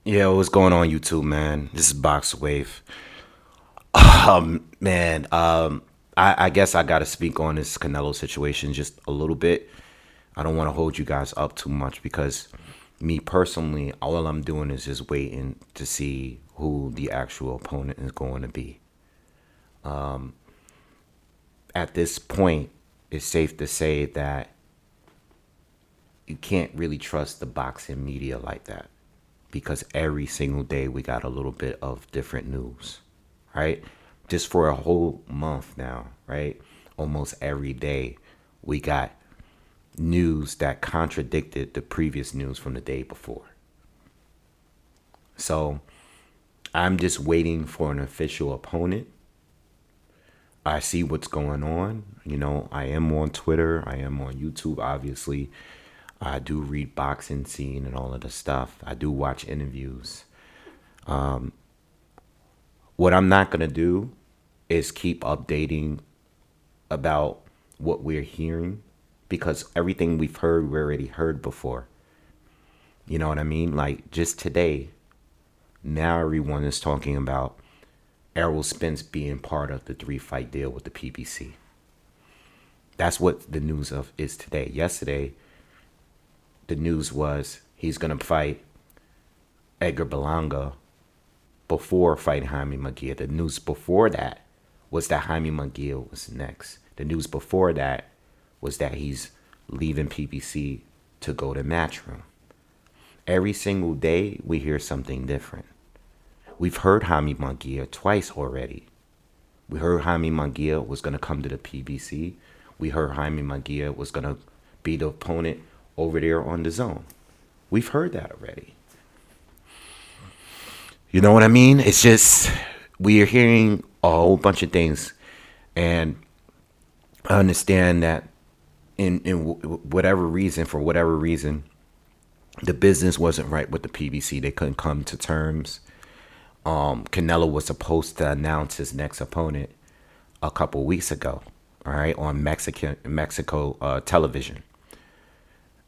Yeah, what's going on YouTube, man? This is Boxingwave. Man, I guess I gotta speak on this Canelo situation just a little bit. I don't want to hold you guys up too much because me personally, all I'm doing is just waiting to see who the actual opponent is going to be. At this point, it's safe to say that you can't really trust the boxing media like that because every single day we got a little bit of different news, right? Just for a whole month now, right? Almost every day we got news that contradicted the previous news from the day before. So I'm just waiting for an official opponent. I see what's going on. I am on Twitter. I am on YouTube, obviously. I do read boxing scene and all of the stuff. I do watch interviews. What I'm not going to do is keep updating about what we're hearing because everything we've heard, we already heard before. You know what I mean? Like just today, now everyone is talking about Errol Spence being part of the 3-fight deal with the PBC. That's what the news of is today. Yesterday, the news was he's gonna fight Edgar Berlanga before fighting Jaime Munguia. The news before that was that Jaime Munguia was next. The news before that was that he's leaving PBC to go to Matchroom. Every single day we hear something different. We've heard Jaime Munguia twice already. We heard Jaime Munguia was going to come to the PBC. We heard Jaime Munguia was going to be the opponent over there on the zone. We've heard that already. You know what I mean? It's just we are hearing a whole bunch of things, and I understand that in whatever reason, for whatever reason, the business wasn't right with the PBC. They couldn't come to terms. Canelo was supposed to announce his next opponent a couple weeks ago, all right, on Mexico television,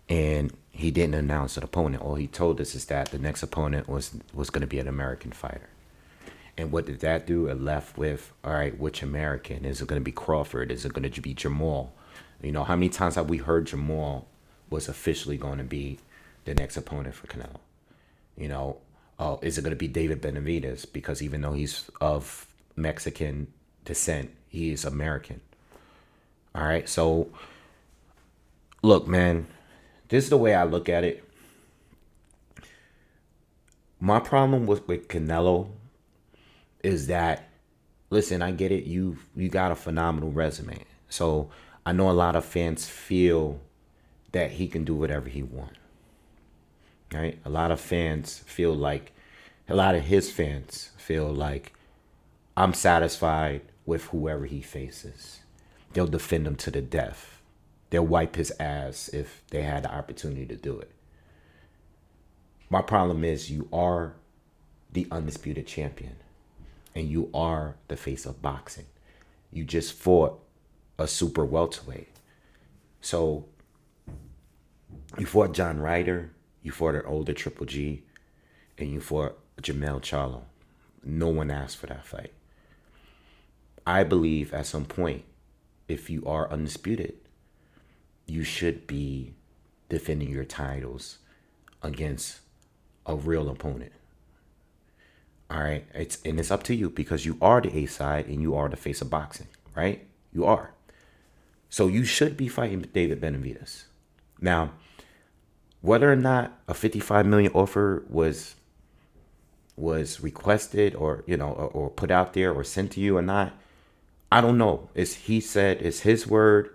and he didn't announce an opponent. All he told us is that the next opponent was going to be an American fighter. And what did that do? It left with, all right, which American? Is it going to be Crawford? Is it going to be Jamal? How many times have we heard Jamal was officially going to be the next opponent for Canelo? Is it going to be David Benavidez? Because even though he's of Mexican descent, he is American. All right. So, look, man, this is the way I look at it. My problem with Canelo is that, listen, I get it. You got a phenomenal resume. So I know a lot of fans feel that he can do whatever he wants. Right? A lot of his fans feel like I'm satisfied with whoever he faces. They'll defend him to the death. They'll wipe his ass if they had the opportunity to do it. My problem is you are the undisputed champion and you are the face of boxing. You just fought a super welterweight. So you fought John Ryder, you fought an older Triple G, and you fought Jermell Charlo. No one asked for that fight. I believe at some point, if you are undisputed, you should be defending your titles against a real opponent. All right, it's up to you because you are the A side and you are the face of boxing, right? You are. So you should be fighting David Benavidez. Now, whether or not a 55 million offer was requested or put out there or sent to you or not, I don't know. It's his word,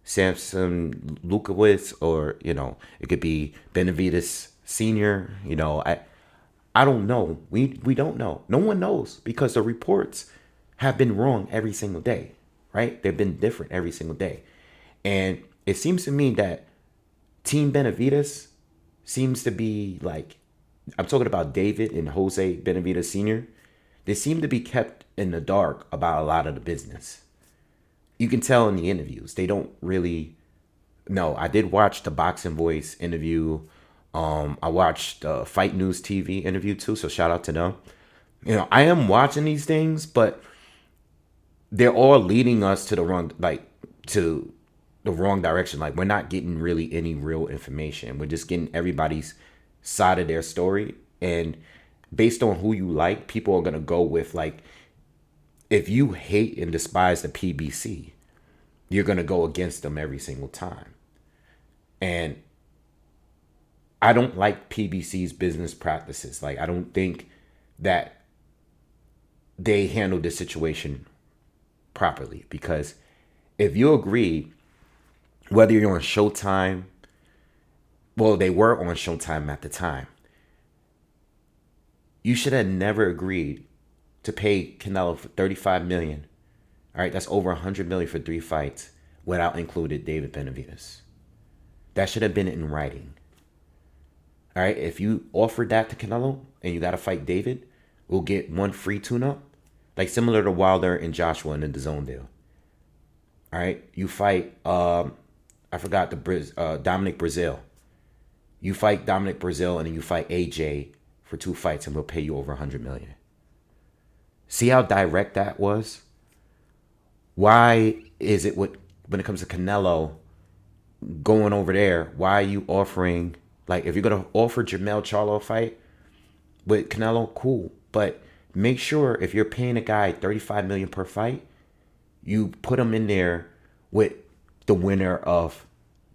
Samson Lukowitz, or it could be Benavidez Senior. I don't know. We don't know. No one knows because the reports have been wrong every single day, right? They've been different every single day. And it seems to me that Team Benavidez seems to be like, I'm talking about David and Jose Benavidez Sr. They seem to be kept in the dark about a lot of the business. You can tell in the interviews. They don't really know. I did watch the Boxing Voice interview I watched Fight News TV interview too, so shout out to them. I am watching these things, but they're all leading us to the wrong, to the wrong direction. Like, we're not getting really any real information. We're just getting everybody's side of their story, and based on who you like, people are gonna go with, like, if you hate and despise the PBC, you're gonna go against them every single time. And I don't like PBC's business practices. Like, I don't think that they handled this situation properly, because if you agree, whether you're on Showtime, well, they were on Showtime at the time, you should have never agreed to pay Canelo for $35 million. All right, that's over $100 million for 3 fights without included David Benavidez. That should have been in writing. All right, if you offered that to Canelo and you got to fight David, we'll get 1 free tune-up, like similar to Wilder and Joshua in the DAZN deal. All right, you fight, I forgot Dominic Brazil. You fight Dominic Brazil and then you fight AJ for 2 fights and we'll pay you over $100 million. See how direct that was? Why is it when it comes to Canelo going over there, why are you offering, like, if you're going to offer Jermell Charlo a fight with Canelo, cool. But make sure if you're paying a guy $35 million per fight, you put him in there with the winner of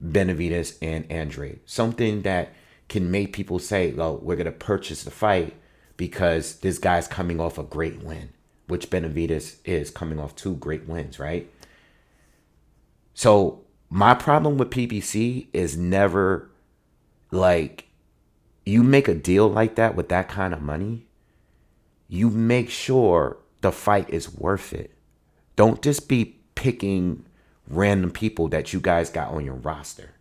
Benavidez and Andrade. Something that can make people say, oh, we're going to purchase the fight because this guy's coming off a great win, which Benavidez is coming off 2 great wins, right? So my problem with PBC is never, like, you make a deal like that with that kind of money, you make sure the fight is worth it. Don't just be picking random people that you guys got on your roster.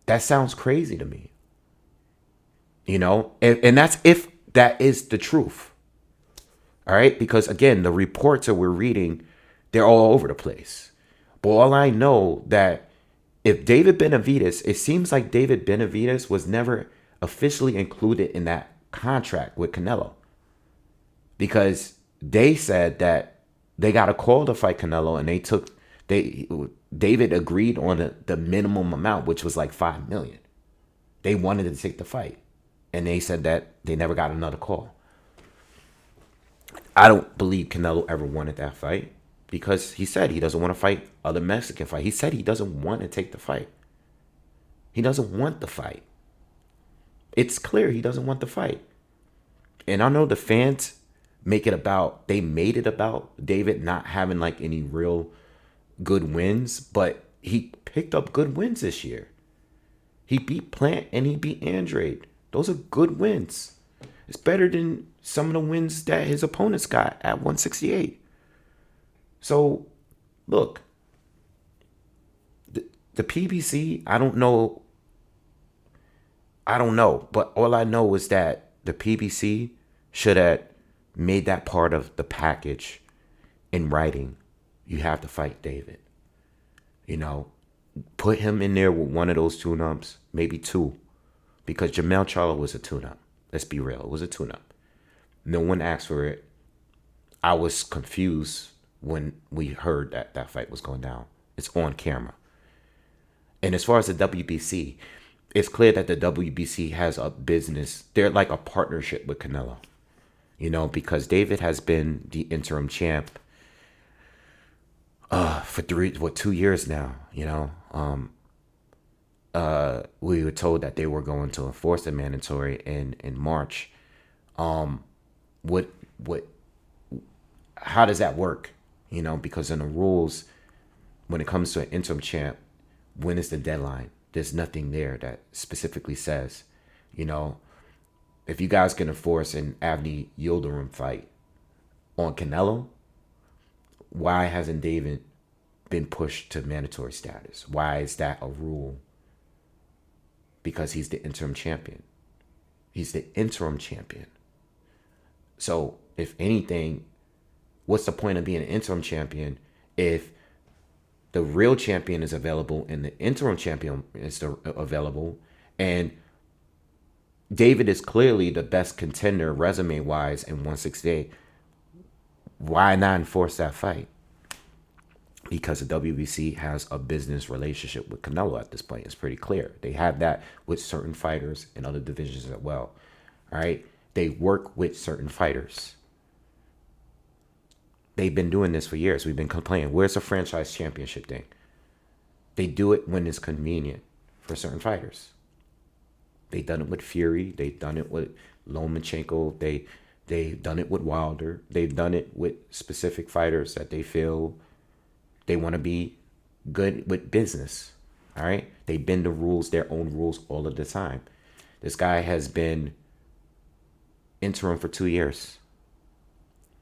That sounds crazy to me. And that's if that is the truth. All right? Because, again, the reports that we're reading, they're all over the place. But all I know that if David Benavidez, it seems like David Benavidez was never officially included in that contract with Canelo. Because they said that they got a call to fight Canelo and David agreed on the minimum amount, which was like $5 million. They wanted to take the fight. And they said that they never got another call. I don't believe Canelo ever wanted that fight, because he said he doesn't want to fight other Mexican fight. He said he doesn't want to take the fight. He doesn't want the fight. It's clear he doesn't want the fight. And I know the fans made it about David not having like any real good wins, but he picked up good wins this year. He beat Plant and he beat Andrade. Those are good wins. It's better than some of the wins that his opponents got at 168. So, look, the PBC, I don't know, but all I know is that the PBC should have made that part of the package in writing. You have to fight David. Put him in there with one of those tune-ups, maybe 2. Because Jermell Charlo was a tune-up. Let's be real. It was a tune-up. No one asked for it. I was confused when we heard that that fight was going down. It's on camera. And as far as the WBC, it's clear that the WBC has a business. They're like a partnership with Canelo. Because David has been the interim champ for 2 years now. We were told that they were going to enforce the mandatory in March. How does that work? Because in the rules, when it comes to an interim champ, when is the deadline? There's nothing there that specifically says, if you guys can enforce an Avni Yildirim fight on Canelo, why hasn't David been pushed to mandatory status? Why is that a rule? Because he's the interim champion. He's the interim champion. So, if anything, what's the point of being an interim champion if the real champion is available and the interim champion is available, And David is clearly the best contender resume wise in 168. Why not enforce that fight? Because the WBC has a business relationship with Canelo at this point. It's pretty clear. They have that with certain fighters in other divisions as well. All right. They work with certain fighters. They've been doing this for years. We've been complaining. Where's the franchise championship thing? They do it when it's convenient for certain fighters. They've done it with Fury. They've done it with Lomachenko. They've done it with Wilder. They've done it with specific fighters that they feel they want to be good with business. All right. They bend the rules, their own rules all of the time. This guy has been interim for 2 years.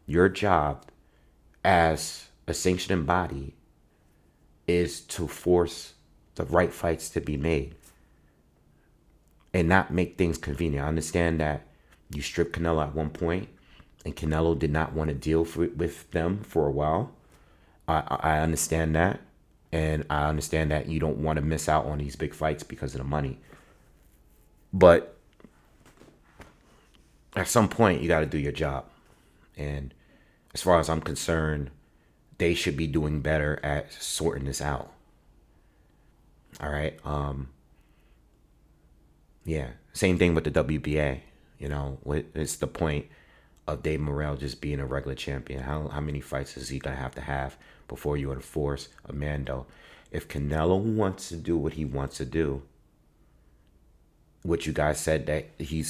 Your job as a sanctioning body is to force the right fights to be made and not make things convenient. I understand that you stripped Canelo at one point, and Canelo did not want to deal with them for a while. I understand that, and I understand that you don't want to miss out on these big fights because of the money. But at some point, you got to do your job. And as far as I'm concerned, they should be doing better at sorting this out. All right. Yeah. Same thing with the WBA. You know, it's the point of Dave Morrell just being a regular champion. How many fights is he gonna have to have before you enforce a Mando? If Canelo wants to do what he wants to do, what you guys said that he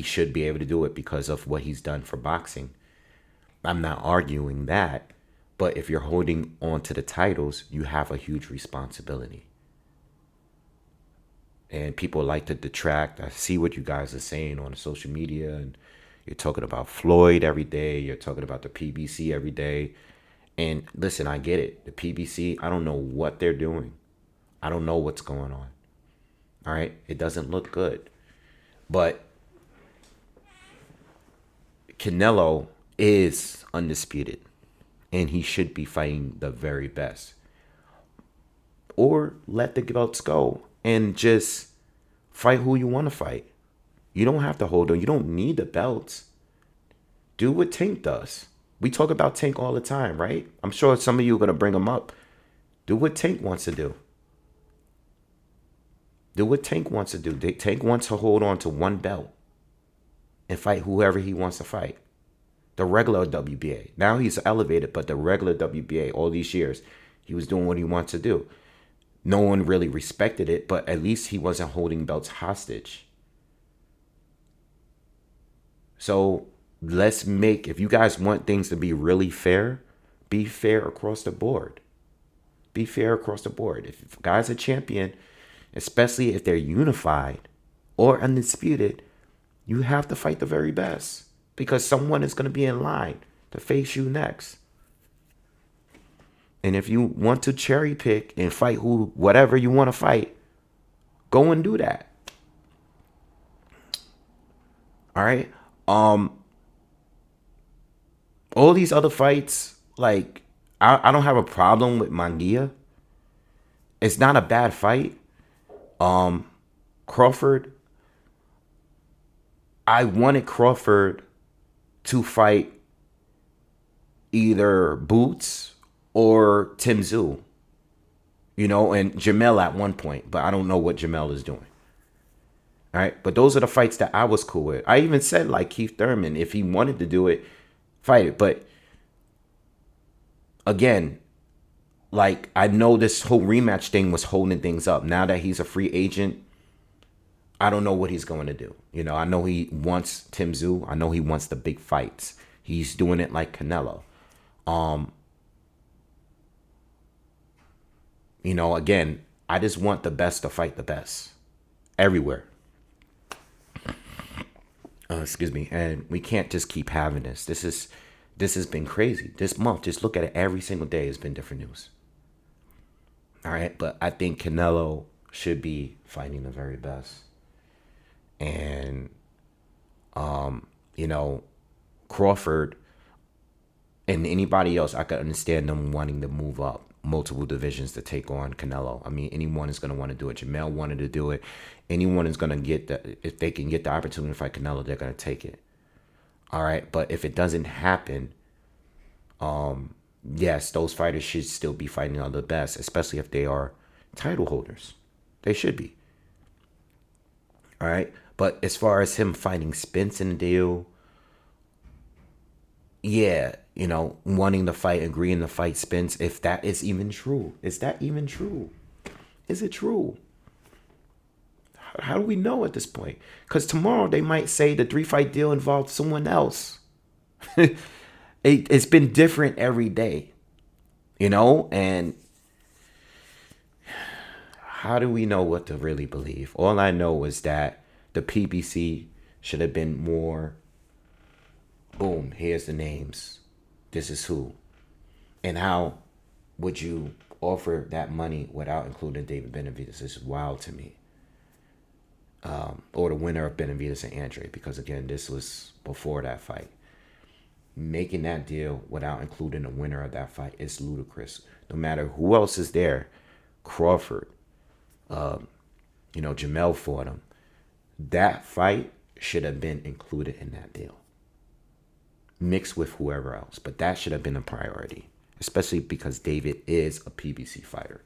should be able to do it because of what he's done for boxing. I'm not arguing that, but if you're holding on to the titles, you have a huge responsibility. And people like to detract. I see what you guys are saying on social media, and you're talking about Floyd every day. You're talking about the PBC every day. And listen, I get it. The PBC, I don't know what they're doing. I don't know what's going on. All right? It doesn't look good. But Canelo is undisputed, and he should be fighting the very best. Or let the belts go and just fight who you want to fight. You don't have to hold on. You don't need the belts. Do what Tank does. We talk about Tank all the time, right? I'm sure some of you are going to bring him up. Do what Tank wants to do. Do what Tank wants to do. Tank wants to hold on to one belt and fight whoever he wants to fight. The regular WBA. Now he's elevated, but the regular WBA, all these years, he was doing what he wants to do. No one really respected it, but at least he wasn't holding belts hostage. So let's make, if you guys want things to be really fair, be fair across the board. Be fair across the board. If a guy's a champion, especially if they're unified or undisputed, you have to fight the very best because someone is going to be in line to face you next. And if you want to cherry pick and fight whatever you want to fight, go and do that. All right. All these other fights, like I don't have a problem with Mangia. It's not a bad fight. Crawford. I wanted Crawford to fight either Boots or Tim Tszyu, you know, and Jamel at one point, but I don't know what Jamel is doing. All right, but those are the fights that I was cool with. I even said, like, Keith Thurman, if he wanted to do it, fight it. But again, like, I know this whole rematch thing was holding things up. Now that he's a free agent, I don't know what he's going to do. You know, I know he wants Tim Tszyu. I know he wants the big fights. He's doing it like Canelo. You know, again, I just want the best to fight the best everywhere. Excuse me. And we can't just keep having this. This has been crazy. This month, just look at it. Every single day has been different news. All right. But I think Canelo should be fighting the very best. And, you know, Crawford and anybody else, I could understand them wanting to move up multiple divisions to take on Canelo. I mean, anyone is going to want to do it. Jamel wanted to do it. Anyone is going to get if they can get the opportunity to fight Canelo, they're going to take it. All right. But if it doesn't happen, yes, those fighters should still be fighting on the best, especially if they are title holders. They should be. All right. But as far as him fighting Spence in the deal, yeah, wanting to fight, agreeing to fight Spence, if that is even true. Is that even true? Is it true? How do we know at this point? Because tomorrow they might say the 3-fight deal involved someone else. It's been different every day, and how do we know what to really believe? All I know is that the PBC should have been more, boom, here's the names. This is who. And how would you offer that money without including David Benavidez? This is wild to me. Or the winner of Benavidez and Andre, because again, this was before that fight. Making that deal without including the winner of that fight is ludicrous. No matter who else is there, Crawford, Jamel fought him. That fight should have been included in that deal, mixed with whoever else. But that should have been a priority, especially because David is a PBC fighter.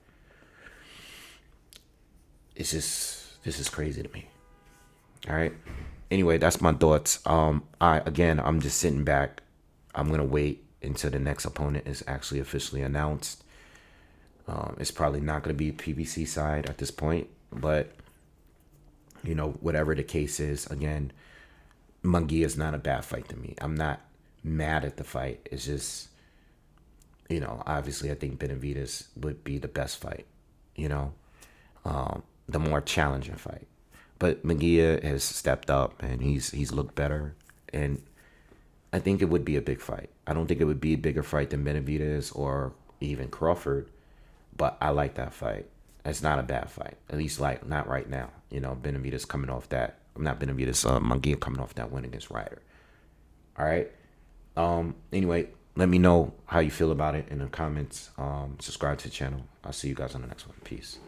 This is crazy to me. All right. Anyway, that's my thoughts. I'm just sitting back. I'm gonna wait until the next opponent is actually officially announced. It's probably not gonna be PBC side at this point, but whatever the case is, again, Munguia is not a bad fight to me. I'm not mad at the fight. It's just, obviously I think Benavidez would be the best fight. The more challenging fight. But Munguia has stepped up and he's looked better, and I think it would be a big fight. I don't think it would be a bigger fight than Benavidez or even Crawford, but I like that fight. It's not a bad fight, at least not right now. Benavidez coming off that. Not Benavidez, Munguia coming off that win against Ryder. All right. Anyway, let me know how you feel about it in the comments. Subscribe to the channel. I'll see you guys on the next one. Peace.